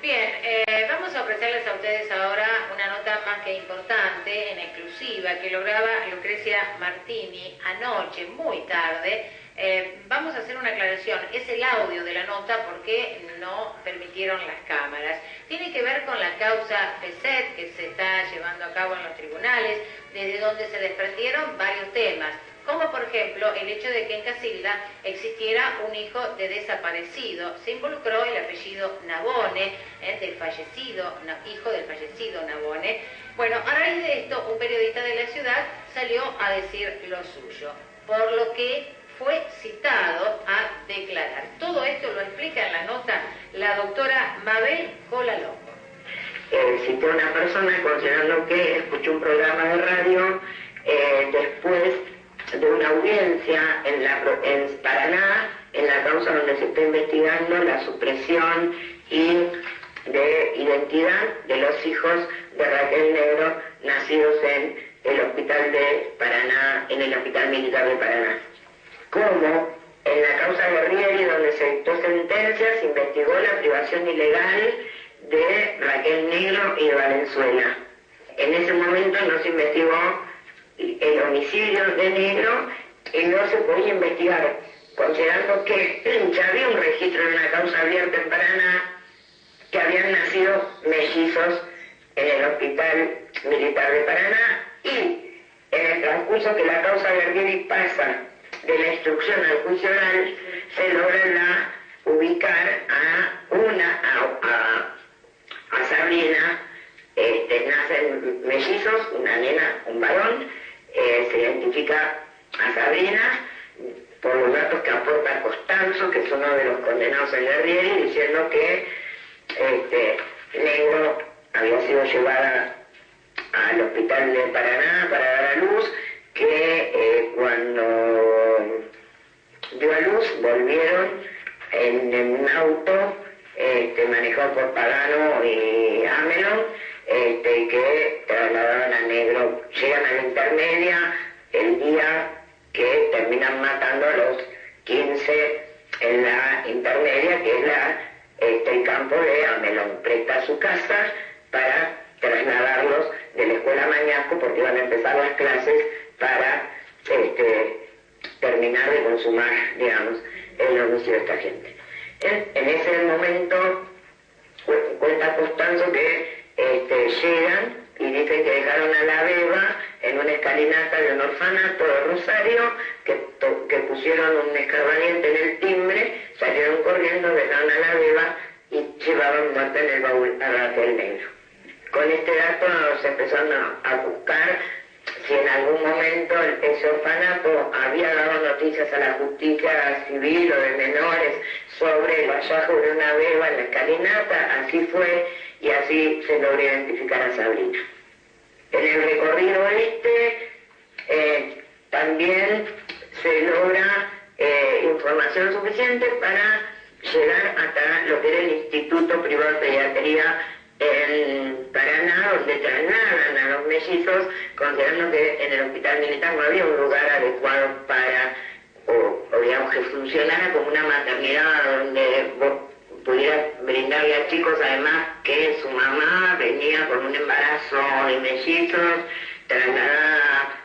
Bien, vamos a ofrecerles a ustedes ahora una nota más que importante, en exclusiva, que lograba Lucrecia Martini anoche, muy tarde. Vamos a hacer una aclaración, es el audio de la nota porque no permitieron las cámaras. Tiene que ver con la causa FESET que se está llevando a cabo en los tribunales, desde donde se desprendieron varios temas, como por ejemplo el hecho de que en Casilda existiera un hijo de desaparecido. Se involucró el apellido Nabone, del fallecido, hijo del fallecido Nabone. Bueno, a raíz de esto, un periodista de la ciudad salió a decir lo suyo, por lo que fue citado a declarar. Todo esto lo explica en la nota la doctora Mabel Colalongo. Cité a una persona considerando que escuchó un programa de radio después de una audiencia en Paraná, en la causa donde se está investigando la supresión y de identidad de los hijos de Raquel Negro, nacidos en el hospital de Paraná, en el Hospital Militar de Paraná. Como en la causa Guerrieri, donde se dictó sentencia, se investigó la privación ilegal de Raquel Negro y de Valenzuela. En ese momento no se investigó el homicidio de Negro y no se podía investigar, considerando que ya había un registro de una causa abierta en Paraná, que habían nacido mellizos en el Hospital Militar de Paraná, y en el transcurso que la causa Guerrieri pasa de la instrucción al juicio oral, se logra ubicar a Sabrina. Nacen mellizos, una nena, un varón. Se identifica a Sabrina por los datos que aporta Costanzo, que es uno de los condenados en Guerrieri, diciendo que Negro había sido llevada al hospital de Paraná para dar a luz, que cuando dio a luz volvieron en un auto manejado por Pagano y Amelon, que trasladaban a Negro. Llegan a la intermedia el día que terminan matando a los 15 en la intermedia, que es el campo de Amelon. Presta su casa para trasladarlos de la escuela Mañasco, porque iban a empezar las clases para terminar de consumar, digamos, el homicidio de esta gente. En ese momento cuenta Costanzo que llegan y dicen que dejaron a la beba en una escalinata de un orfanato de Rosario, que pusieron un escarbadiente en el timbre, salieron corriendo, dejaron a la beba y llevaban muerta en el baúl a Raquel Negro. Con este dato se empezaron a buscar si en algún momento ese orfanato había dado noticias a la justicia civil o de menores sobre el hallazgo de una beba en la escalinata. Así fue, y así se logró identificar a Sabrina. En el recorrido también se logra información suficiente para llegar hasta lo que era el Instituto Privado de Pediatría en Paraná, donde trasladan a los mellizos, considerando que en el hospital militar no había un lugar adecuado para, o digamos, que funcionara como una maternidad donde pudiera brindarle a chicos, además que su mamá venía con un embarazo de mellizos, trasladada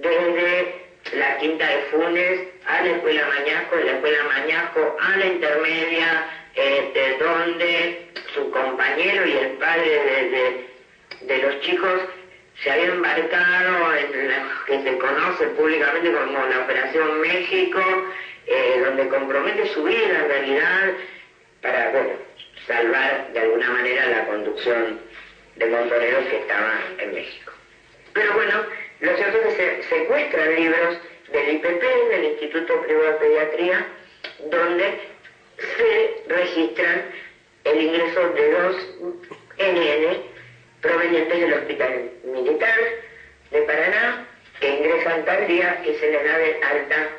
desde la Quinta de Funes a la escuela Mañasco, de la escuela Mañasco a la intermedia, donde su compañero y el padre de los chicos se habían embarcado en lo que se conoce públicamente como la Operación México, donde compromete su vida en realidad para, salvar de alguna manera la conducción de montoneros que estaban en México. Pero bueno, lo cierto es que se secuestran libros del IPP, del Instituto Privado de Pediatría, donde se registran el ingreso de 2 NN provenientes del Hospital Militar de Paraná, que ingresan tal día y se les da de alta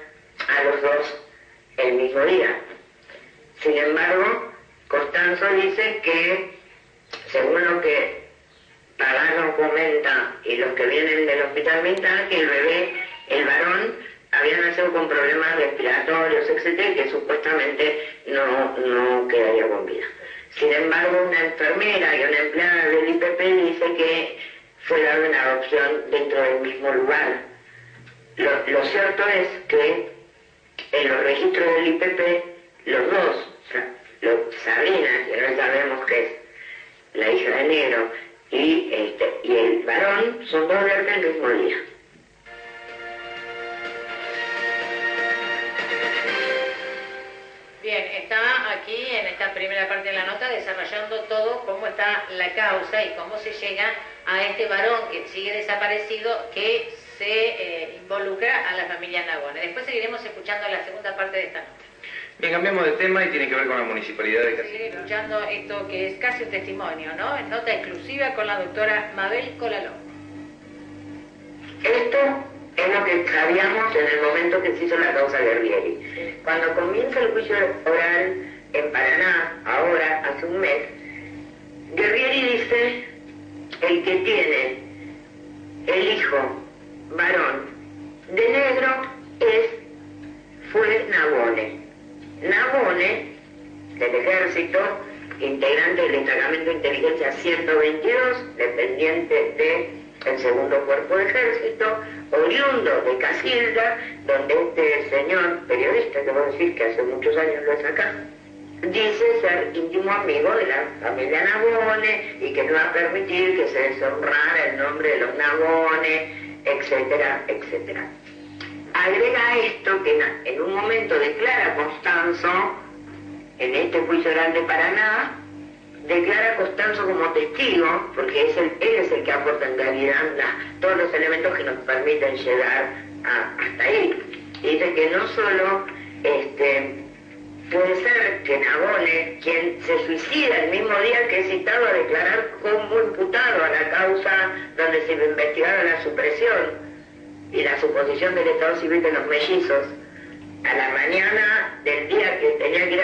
a los 2 el mismo día. Sin embargo, Costanzo dice que, según lo que Pagano comenta y los que vienen del Hospital Militar, que el bebé, el varón, había nacido con problemas respiratorios, etcétera, y que supuestamente no quedaría con vida. Sin embargo, una enfermera y una empleada del IPP dice que fue dado en adopción dentro del mismo lugar. Lo cierto es que en los registros del IPP, los dos, Sabrina, que no sabemos que es la hija de Negro, y el varón, son dos de el mismo día. Bien, está aquí en esta primera parte de la nota desarrollando todo cómo está la causa y cómo se llega a este varón que sigue desaparecido que se involucra a la familia Nabone. Después seguiremos escuchando la segunda parte de esta nota. Bien, cambiamos de tema y tiene que ver con la municipalidad de Casilda. Seguir escuchando esto que es casi un testimonio, ¿no? En nota exclusiva con la doctora Mabel Colaló. Esto es lo que sabíamos en el momento que se hizo la causa Guerrieri. Cuando comienza el juicio oral en Paraná, ahora, hace un mes, Guerrieri dice, el que tiene el hijo varón de Negro fue Nabone. Nabone, del ejército, integrante del destacamento de inteligencia 122, dependiente del segundo cuerpo de ejército, oriundo de Casilda, donde este señor periodista, que voy a decir que hace muchos años lo es acá, dice ser íntimo amigo de la familia Nabone y que no va a permitir que se deshonrara el nombre de los Nabone, etcétera, etcétera. Agrega a esto que en un momento declara Constanzo, en este juicio oral de Paraná, declara a Constanzo como testigo, porque él es el que aporta en realidad todos los elementos que nos permiten llegar hasta ahí. Y dice que no solo puede ser que Nabone, quien se suicida el mismo día que es citado a declarar como imputado a la causa donde se investigaba la supresión y la suposición del Estado Civil de los mellizos, a la mañana del día que tenía que ir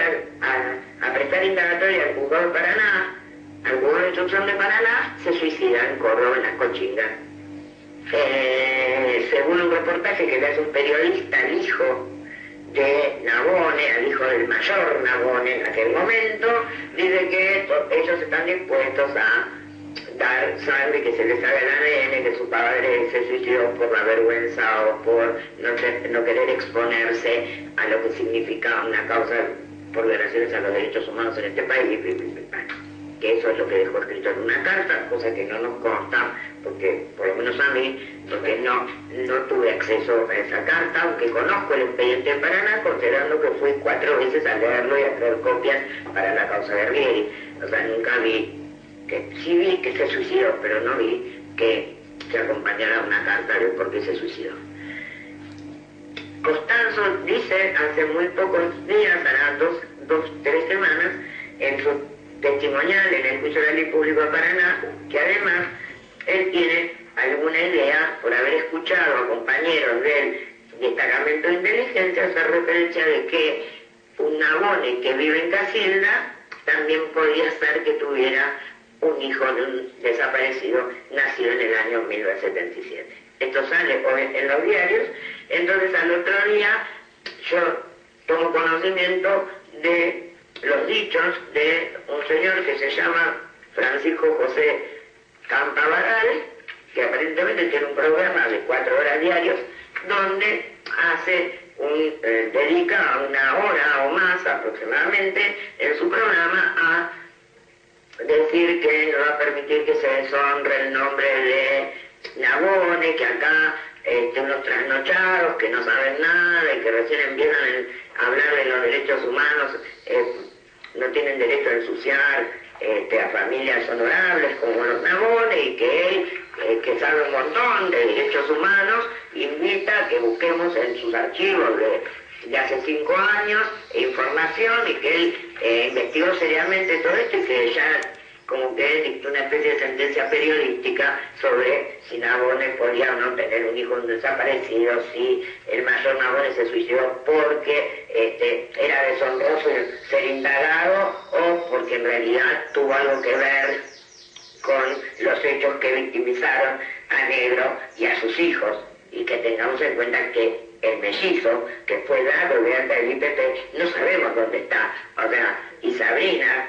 a prestar indagatoria al juzgado de Paraná, al juzgado de instrucción de Paraná, se suicida en Córdoba, en las Cochingas. Según un reportaje que le hace un periodista al hijo de Nabone, al hijo del mayor Nabone en aquel momento, dice que ellos están dispuestos a dar sangre, que se les haga el ADN, que su padre se suicidó por la vergüenza o por no querer exponerse a lo que significa una causa por violaciones a los derechos humanos en este país, que eso es lo que dejó escrito en una carta, cosa que no nos consta, porque por lo menos a mí, porque no tuve acceso a esa carta, aunque conozco el expediente de Paraná, considerando que fui 4 veces a leerlo y a traer copias para la causa de Guerrieri. O sea, nunca vi, sí vi que se suicidó, pero no vi que se acompañara una carta de por qué se suicidó. Constanzo dice hace muy pocos días, hará 3 semanas, en su testimonial en el juicio oral y público de Paraná, que además él tiene alguna idea, por haber escuchado a compañeros del destacamento de inteligencia, hacer referencia de que un Nabone que vive en Casilda también podía ser que tuviera un hijo de un desaparecido nacido en el año 1977. Esto sale hoy en los diarios. Entonces al otro día yo tomo conocimiento de los dichos de un señor que se llama Francisco José Campabaral, que aparentemente tiene un programa de 4 horas diarios, donde dedica 1 hora o más aproximadamente en su programa a decir que no va a permitir que se deshonre el nombre de Nabone, que acá unos trasnochados que no saben nada y que recién empiezan a hablar de los derechos humanos, no tienen derecho a ensuciar a familias honorables como los Nabone, y que él, que sabe un montón de derechos humanos, invita a que busquemos en sus archivos de hace 5 años información, y que él investigó seriamente todo esto y que ya como que él dictó una especie de sentencia periodística sobre si Nabone podía o no tener un hijo desaparecido, si el mayor Nabone se suicidó porque era deshonroso ser indagado o porque en realidad tuvo algo que ver con los hechos que victimizaron a Negro y a sus hijos, y que tengamos en cuenta que el mellizo que fue dado de alta del IPP no sabemos dónde está, o sea, y Sabrina,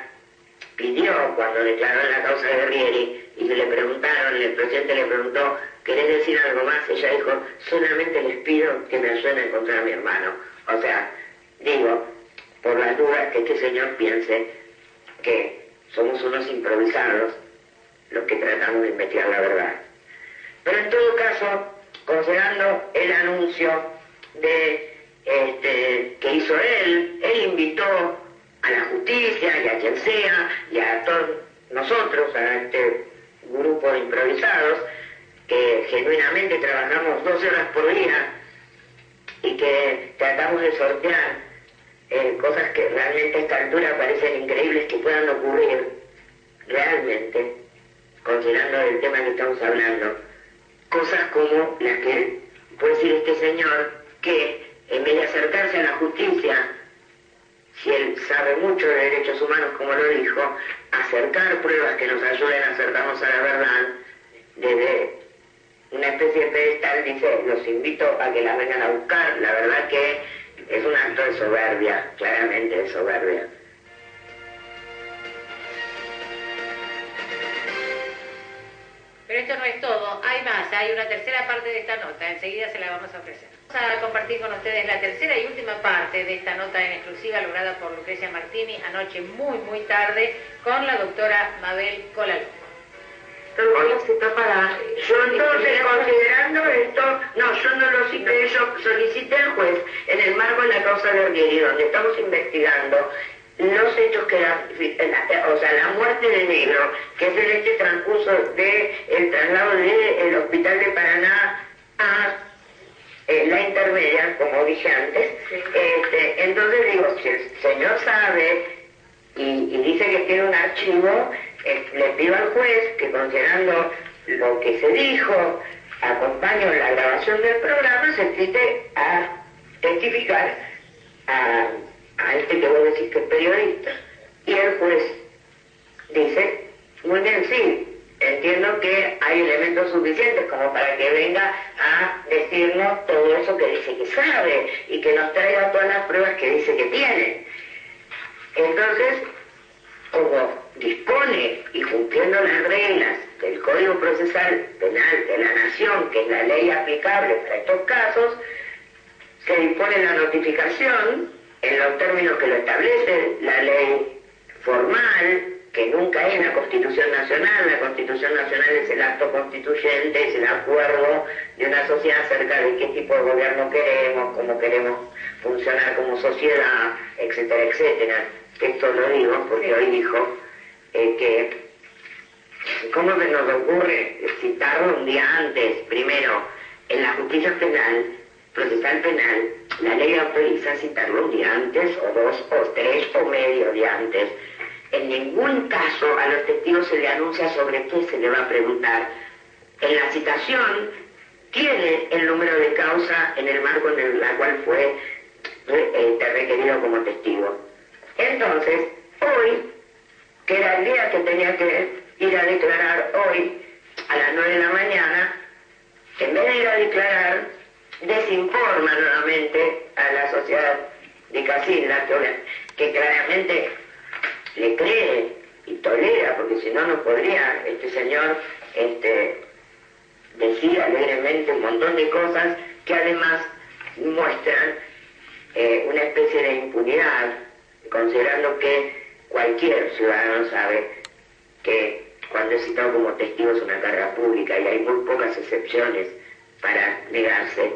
pidió cuando declaró en la causa de Guerrieri y le preguntaron, el presidente le preguntó, ¿querés decir algo más? Ella dijo, solamente les pido que me ayuden a encontrar a mi hermano. O sea, digo, por las dudas que este señor piense que somos unos improvisados los que tratamos de investigar la verdad. Pero en todo caso, considerando el anuncio que hizo él invitó a la justicia y a quien sea y a todos nosotros, a este grupo de improvisados que genuinamente trabajamos 12 horas por día y que tratamos de sortear cosas que realmente a esta altura parecen increíbles que puedan ocurrir realmente, considerando el tema que estamos hablando, cosas como las que puede decir este señor, que en vez de acercarse a la justicia, si él sabe mucho de derechos humanos, como lo dijo, acercar pruebas que nos ayuden a acercarnos a la verdad, desde una especie de pedestal dice, los invito a que las vengan a buscar. La verdad que es un acto de soberbia, claramente de soberbia. Pero esto no es todo, hay más, hay una tercera parte de esta nota, enseguida se la vamos a ofrecer. Vamos a compartir con ustedes la tercera y última parte de esta nota en exclusiva lograda por Lucrecia Martini anoche muy tarde con la doctora Mabel Colaló. Yo entonces, considerando esto, no, yo no lo cité, yo solicité al juez en el marco de la causa de Guerrieri, donde estamos investigando los hechos que o sea, la muerte de Negro, que es en este transcurso del traslado del hospital de Paraná a la intermedia, como dije antes. Entonces digo, si el señor sabe y dice que tiene un archivo, le pido al juez que, considerando lo que se dijo, acompaño la grabación del programa, se cite a testificar a este que vos decís que es periodista. Y el juez dice, muy bien, sí, entiendo que hay elementos suficientes como para que venga a decirnos todo eso que dice que sabe y que nos traiga todas las pruebas que dice que tiene. Entonces, como dispone y cumpliendo las reglas del Código Procesal Penal de la Nación, que es la ley aplicable para estos casos, se dispone la notificación en los términos que lo establece la ley formal, que nunca es la Constitución Nacional. La Constitución Nacional es el acto constituyente, es el acuerdo de una sociedad acerca de qué tipo de gobierno queremos, cómo queremos funcionar como sociedad, etcétera, etcétera. Esto lo digo porque hoy dijo que cómo se nos ocurre citarlo un día antes. Primero, en la justicia penal, procesal penal, la ley autoriza citarlo un día antes, o 2, o 3, o medio día antes. En ningún caso a los testigos se le anuncia sobre qué se le va a preguntar. En la citación tiene el número de causa en el marco en la cual fue requerido como testigo. Entonces, hoy, que era el día que tenía que ir a declarar hoy, a las 9 de la mañana, en vez de ir a declarar, desinforma nuevamente a la sociedad de Casilda, que claramente le cree y tolera, porque si no, no podría este señor decir alegremente un montón de cosas que además muestran una especie de impunidad, considerando que cualquier ciudadano sabe que cuando es citado como testigo es una carga pública y hay muy pocas excepciones para negarse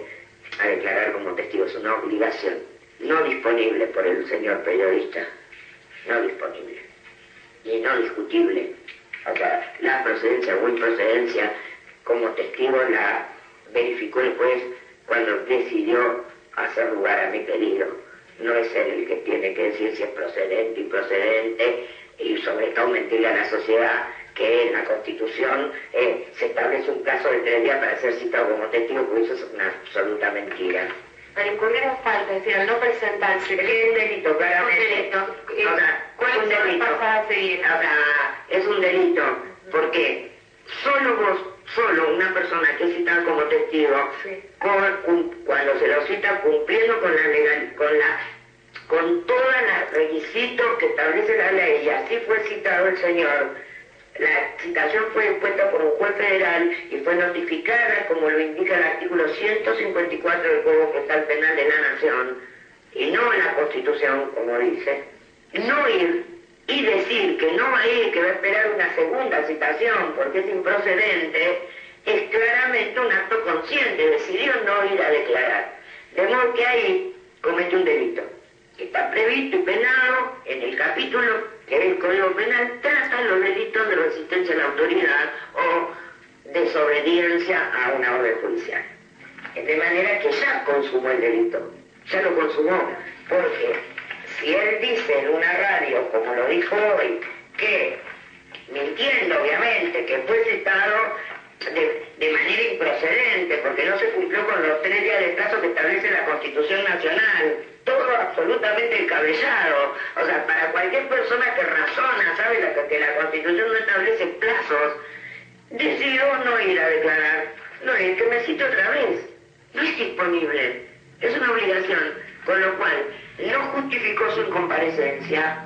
a declarar como testigo. Es una obligación no disponible por el señor periodista, no disponible y no discutible. O sea, la procedencia o improcedencia como testigo la verificó el juez cuando decidió hacer lugar a mi pedido. No es él el que tiene que decir si es procedente, improcedente, y sobre todo mentirle a la sociedad que en la Constitución se establece un plazo de 3 días para ser citado como testigo, porque eso es una absoluta mentira. Al incurrir en falta, es decir, al no presentarse, Es un delito, claramente. un delito. O sea, ¿Cuáles es un son las delito. pasadas a seguir? O sea, es un delito, porque solo una persona que es citada como testigo, Sí. cuando se lo cita cumpliendo con la con todos los requisitos que establece la ley, y así fue citado el señor. La citación fue impuesta por un juez federal y fue notificada, como lo indica el artículo 154 del Código Procesal Penal de la Nación, y no en la Constitución, como dice. No ir y decir que no va a ir, que va a esperar una segunda citación porque es improcedente, es claramente un acto consciente, decidió no ir a declarar. De modo que ahí comete un delito. Está previsto y penado en el capítulo que el Código Penal trata los delitos de resistencia a la autoridad o desobediencia a una orden judicial. De manera que ya consumó el delito, ya lo consumó, porque si él dice en una radio, como lo dijo hoy, que, mintiendo obviamente, que fue citado de manera improcedente, porque no se cumplió con los 3 días de plazo que establece la Constitución Nacional, todo absolutamente descabellado. O sea, para cualquier persona que razona, sabe que la Constitución no establece plazos, decidió no ir a declarar, no ir, que me cite otra vez. No es disponible, es una obligación, con lo cual no justificó su incomparecencia.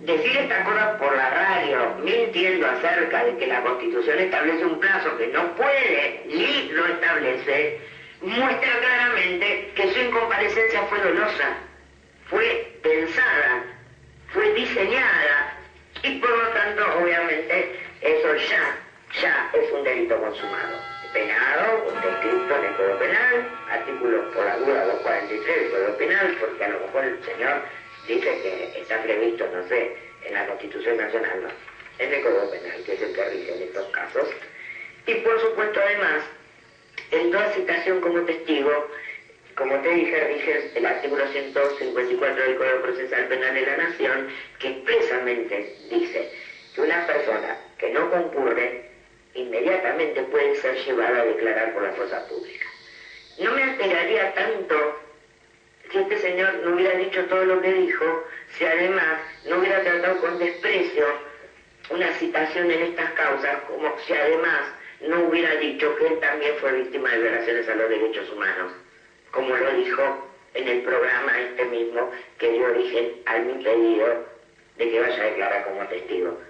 Decir estas cosas por la radio, mintiendo acerca de que la Constitución establece un plazo que no puede ni lo establece, muestra claramente que su incomparecencia fue dolosa, fue pensada, fue diseñada, y por lo tanto, obviamente, eso ya es un delito consumado. Penado, descrito en el Código Penal, artículo por la duda 243 del Código Penal, porque a lo mejor el señor dice que está previsto, no sé, en la Constitución Nacional, no, en el Código Penal, que es el que rige en estos casos. Y por supuesto, además, en toda citación como testigo, como te dije, rige el artículo 154 del Código Procesal Penal de la Nación, que expresamente dice que una persona que no concurre inmediatamente puede ser llevada a declarar por la fuerza pública. No me alteraría tanto si este señor no hubiera dicho todo lo que dijo, si además no hubiera tratado con desprecio una citación en estas causas, como si además no hubiera dicho que él también fue víctima de violaciones a los derechos humanos, como lo dijo en el programa este mismo que dio origen a mi pedido de que vaya a declarar como testigo.